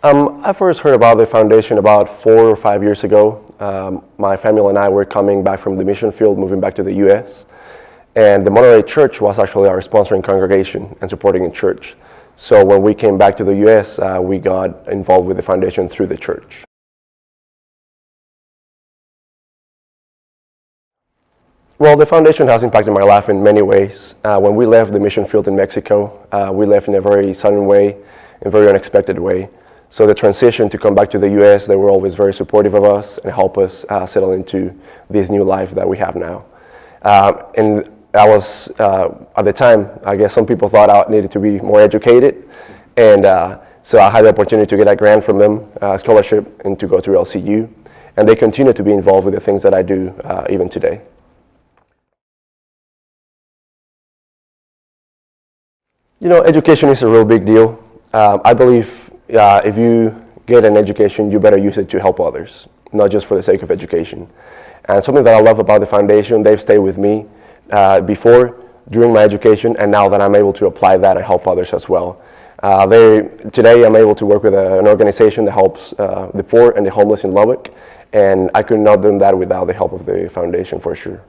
I first heard about the foundation about 4 or 5 years ago. My family and I were coming back from the mission field, moving back to the U.S. And the Monterey church was actually our sponsoring congregation and supporting the church. So when we came back to the U.S., we got involved with the foundation through the church. Well, the foundation has impacted my life in many ways. When we left the mission field in Mexico, we left in a very sudden way, in a very unexpected way. So the transition to come back to the U.S., they were always very supportive of us and help us settle into this new life that we have now. And I was, at the time, I guess some people thought I needed to be more educated. And so I had the opportunity to get a grant from them, a scholarship, and to go to LCU. And they continue to be involved with the things that I do even today. You know, education is a real big deal. I believe if you get an education, you better use it to help others, not just for the sake of education. And something that I love about the foundation, they've stayed with me before, during my education, and now that I'm able to apply that and help others as well. Today I'm able to work with an organization that helps the poor and the homeless in Lubbock, and I could not do that without the help of the foundation for sure.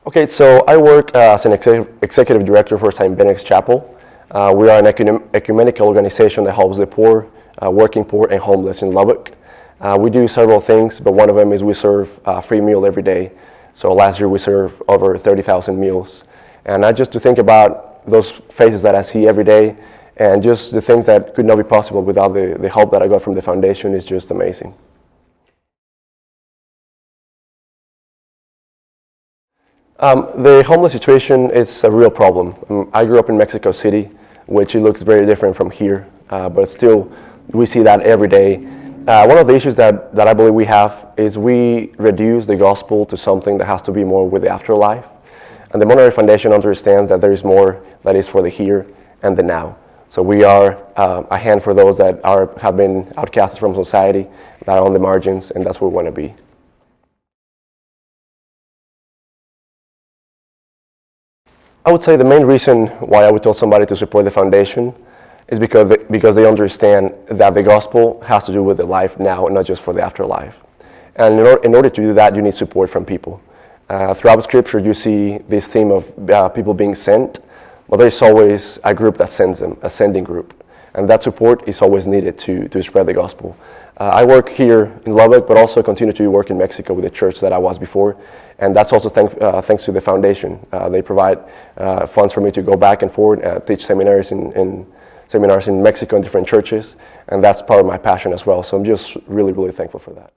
Okay, so I work as an executive director for St. Benedict's Chapel. We are an ecumenical organization that helps the poor, working poor, and homeless in Lubbock. We do several things, but one of them is we serve a free meal every day. So last year we served over 30,000 meals. And I just to think about those faces that I see every day, and just the things that could not be possible without the help that I got from the foundation is just amazing. The homeless situation is a real problem. I grew up in Mexico City, which it looks very different from here, but still we see that every day. One of the issues that I believe we have is we reduce the gospel to something that has to be more with the afterlife. And the Monterey Foundation understands that there is more that is for the here and the now. So we are a hand for those that have been outcasted from society, that are on the margins, and that's where we want to be. I would say the main reason why I would tell somebody to support the foundation is because they understand that the gospel has to do with the life now, not just for the afterlife. And in order to do that, you need support from people. Throughout Scripture, you see this theme of people being sent, but there's always a group that sends them, a sending group. And that support is always needed to spread the gospel. I work here in Lubbock, but also continue to work in Mexico with the church that I was before. And that's also thanks to the foundation. They provide funds for me to go back and forth, teach seminars in Mexico in different churches. And that's part of my passion as well. So I'm just really, really thankful for that.